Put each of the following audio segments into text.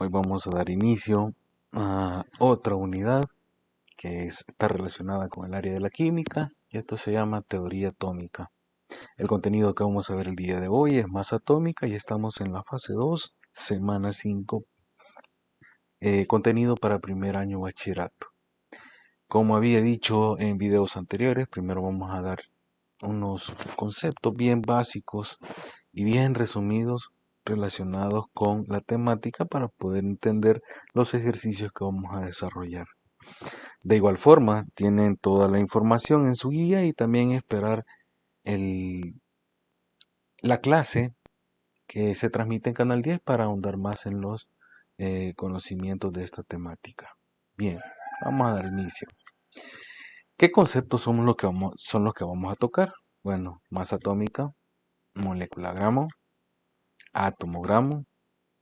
Hoy vamos a dar inicio a otra unidad que está relacionada con el área de la química y esto se llama teoría atómica. El contenido que vamos a ver el día de hoy es masa atómica y estamos en la fase 2, semana 5, contenido para primer año bachillerato. Como había dicho en videos anteriores, primero vamos a dar unos conceptos bien básicos y bien resumidos relacionados con la temática para poder entender los ejercicios que vamos a desarrollar. De igual forma, tienen toda la información en su guía y también esperar la clase que se transmite en Canal 10 para ahondar más en los conocimientos de esta temática. Bien, vamos a dar inicio. ¿Qué conceptos son los que vamos a tocar? Bueno, masa atómica, molécula gramo, átomo gramo,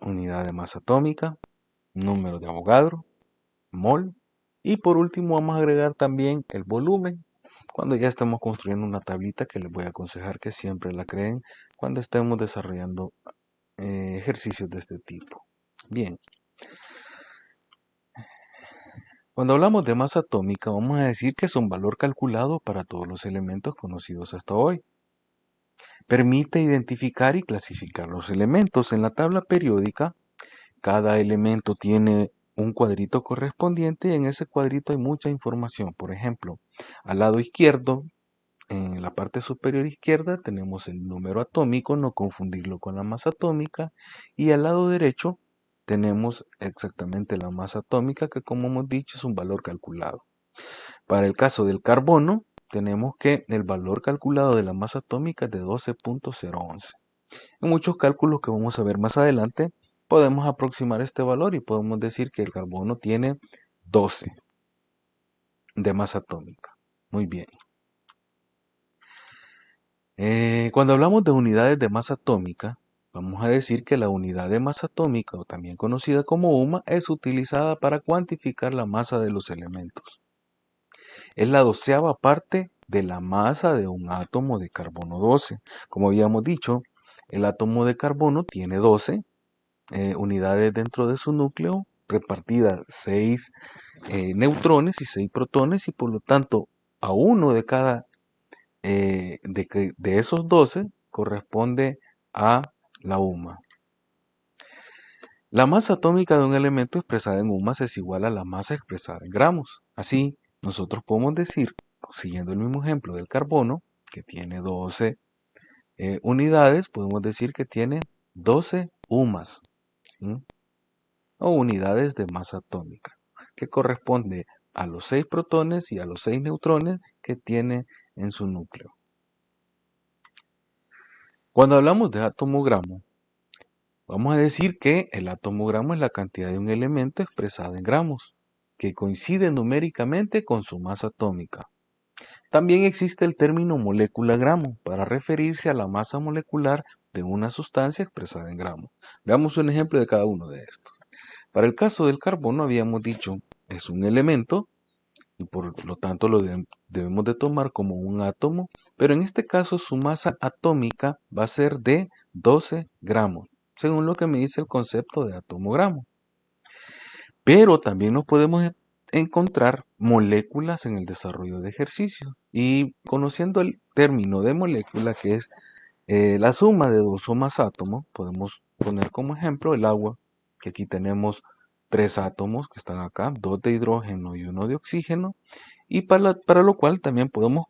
unidad de masa atómica, número de Avogadro, mol, y por último vamos a agregar también el volumen cuando ya estemos construyendo una tablita que les voy a aconsejar que siempre la creen cuando estemos desarrollando ejercicios de este tipo. Bien, cuando hablamos de masa atómica vamos a decir que es un valor calculado para todos los elementos conocidos hasta hoy. Permite identificar y clasificar los elementos. En la tabla periódica, cada elemento tiene un cuadrito correspondiente y en ese cuadrito hay mucha información. Por ejemplo, al lado izquierdo, en la parte superior izquierda, tenemos el número atómico, no confundirlo con la masa atómica, y al lado derecho tenemos exactamente la masa atómica, que como hemos dicho es un valor calculado. Para el caso del carbono, tenemos que el valor calculado de la masa atómica es de 12.011. En muchos cálculos que vamos a ver más adelante, podemos aproximar este valor y podemos decir que el carbono tiene 12 de masa atómica. Muy bien. Cuando hablamos de unidades de masa atómica, vamos a decir que la unidad de masa atómica, o también conocida como UMA, es utilizada para cuantificar la masa de los elementos. Es la 12ª parte de la masa de un átomo de carbono 12. Como habíamos dicho, el átomo de carbono tiene 12 unidades dentro de su núcleo, repartidas 6 neutrones y 6 protones, y por lo tanto a uno de cada de esos 12 corresponde a la UMA. La masa atómica de un elemento expresada en UMAS es igual a la masa expresada en gramos. Así, nosotros podemos decir, siguiendo el mismo ejemplo del carbono, que tiene 12 unidades, podemos decir que tiene 12 UMAS, ¿sí? O unidades de masa atómica, que corresponde a los 6 protones y a los 6 neutrones que tiene en su núcleo. Cuando hablamos de átomo gramo, vamos a decir que el átomo gramo es la cantidad de un elemento expresada en gramos, que coincide numéricamente con su masa atómica. También existe el término molécula gramo para referirse a la masa molecular de una sustancia expresada en gramos. Veamos un ejemplo de cada uno de estos. Para el caso del carbono habíamos dicho es un elemento y por lo tanto lo debemos de tomar como un átomo, pero en este caso su masa atómica va a ser de 12 gramos, según lo que me dice el concepto de átomo gramo. Pero también nos podemos encontrar moléculas en el desarrollo de ejercicios y conociendo el término de molécula, que es la suma de dos o más átomos, podemos poner como ejemplo el agua, que aquí tenemos 3 átomos que están acá, 2 de hidrógeno y 1 de oxígeno, y para lo cual también podemos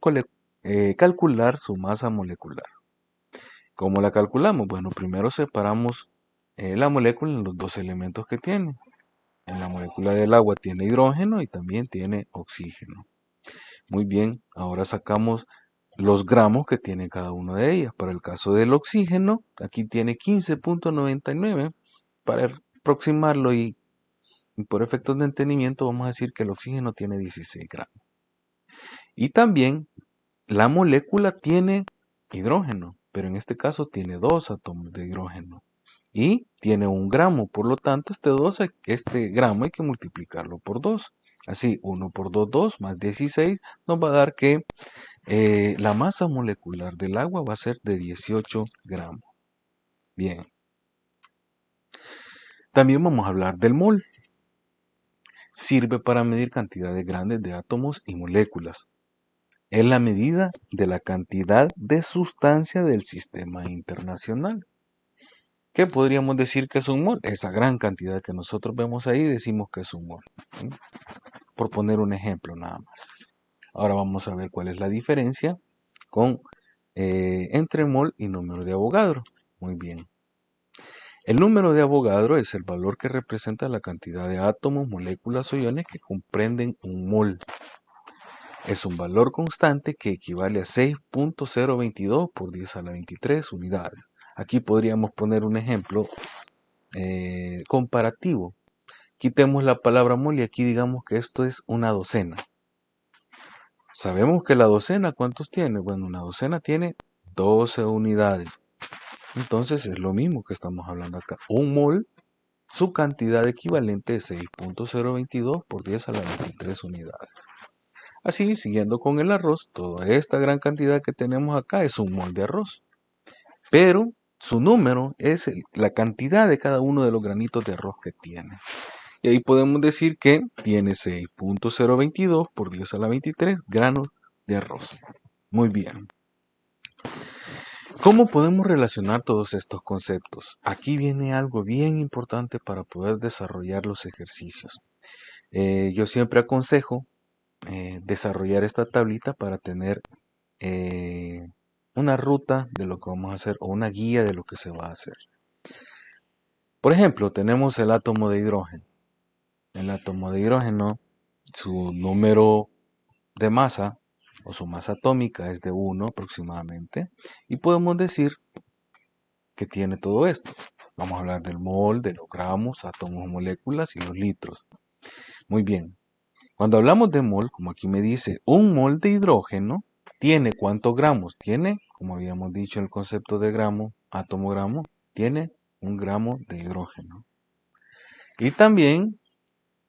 calcular su masa molecular. ¿Cómo la calculamos? Bueno, primero separamos la molécula en los dos elementos que tiene. En la molécula del agua tiene hidrógeno y también tiene oxígeno. Muy bien, ahora sacamos los gramos que tiene cada una de ellas. Para el caso del oxígeno, aquí tiene 15.99. Para aproximarlo y por efectos de entendimiento, vamos a decir que el oxígeno tiene 16 gramos. Y también la molécula tiene hidrógeno, pero en este caso tiene 2 átomos de hidrógeno. Y tiene 1 gramo, por lo tanto este gramo hay que multiplicarlo por 2. Así, 1 por 2, 2, más 16, nos va a dar que la masa molecular del agua va a ser de 18 gramos. Bien. También vamos a hablar del mol. Sirve para medir cantidades grandes de átomos y moléculas. Es la medida de la cantidad de sustancia del sistema internacional. ¿Qué podríamos decir que es un mol? Esa gran cantidad que nosotros vemos ahí decimos que es un mol. ¿Sí? Por poner un ejemplo nada más. Ahora vamos a ver cuál es la diferencia entre mol y número de Avogadro. Muy bien. El número de Avogadro es el valor que representa la cantidad de átomos, moléculas o iones que comprenden un mol. Es un valor constante que equivale a 6.022 por 10 a la 23 unidades. Aquí podríamos poner un ejemplo comparativo. Quitemos la palabra mol y aquí digamos que esto es una docena. Sabemos que la docena, ¿cuántos tiene? Bueno, una docena tiene 12 unidades. Entonces es lo mismo que estamos hablando acá. Un mol, su cantidad equivalente es 6.022 por 10 a la 23 unidades. Así, siguiendo con el arroz, toda esta gran cantidad que tenemos acá es un mol de arroz. Pero su número es la cantidad de cada uno de los granitos de arroz que tiene. Y ahí podemos decir que tiene 6.022 por 10 a la 23 granos de arroz. Muy bien. ¿Cómo podemos relacionar todos estos conceptos? Aquí viene algo bien importante para poder desarrollar los ejercicios. Yo siempre aconsejo desarrollar esta tablita para tener una ruta de lo que vamos a hacer o una guía de lo que se va a hacer. Por ejemplo, tenemos el átomo de hidrógeno. El átomo de hidrógeno, su número de masa o su masa atómica es de 1 aproximadamente y podemos decir que tiene todo esto. Vamos a hablar del mol, de los gramos, átomos, moléculas y los litros. Muy bien. Cuando hablamos de mol, como aquí me dice, un mol de hidrógeno tiene ¿cuántos gramos? Tiene, como habíamos dicho en el concepto de gramo, átomo gramo, tiene 1 gramo de hidrógeno. Y también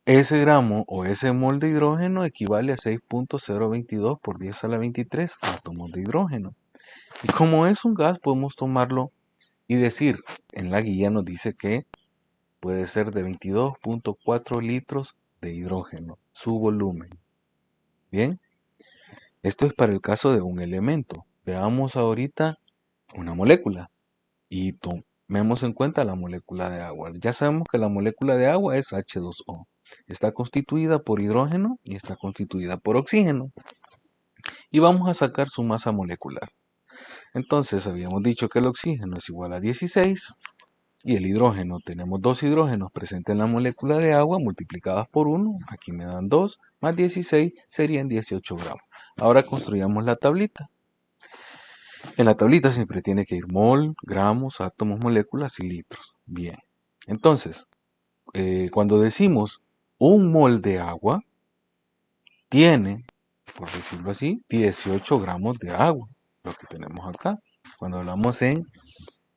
ese gramo o ese mol de hidrógeno equivale a 6.022 por 10 a la 23 átomos de hidrógeno. Y como es un gas, podemos tomarlo y decir, en la guía nos dice que puede ser de 22.4 litros de hidrógeno, su volumen. Bien, esto es para el caso de un elemento. Veamos ahorita una molécula y tomemos en cuenta la molécula de agua. Ya sabemos que la molécula de agua es H2O. Está constituida por hidrógeno y está constituida por oxígeno. Y vamos a sacar su masa molecular. Entonces habíamos dicho que el oxígeno es igual a 16 y el hidrógeno, tenemos 2 hidrógenos presentes en la molécula de agua multiplicadas por 1, aquí me dan 2, más 16 serían 18 gramos. Ahora construyamos la tablita. En la tablita siempre tiene que ir mol, gramos, átomos, moléculas y litros. Bien, entonces, cuando decimos un mol de agua, tiene, por decirlo así, 18 gramos de agua, lo que tenemos acá, cuando hablamos en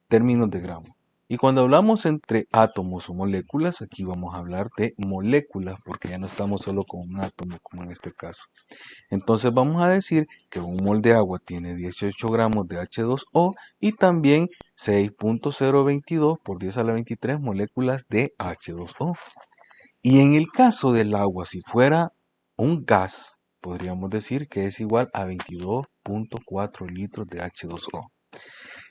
términos de gramos. Y cuando hablamos entre átomos o moléculas, aquí vamos a hablar de moléculas, porque ya no estamos solo con un átomo, como en este caso. Entonces vamos a decir que un mol de agua tiene 18 gramos de H2O y también 6.022 por 10 a la 23 moléculas de H2O. Y en el caso del agua, si fuera un gas, podríamos decir que es igual a 22.4 litros de H2O.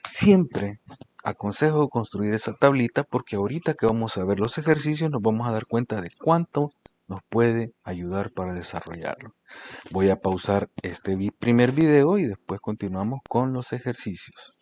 Siempre aconsejo construir esa tablita porque ahorita que vamos a ver los ejercicios nos vamos a dar cuenta de cuánto nos puede ayudar para desarrollarlo. Voy a pausar este primer video y después continuamos con los ejercicios.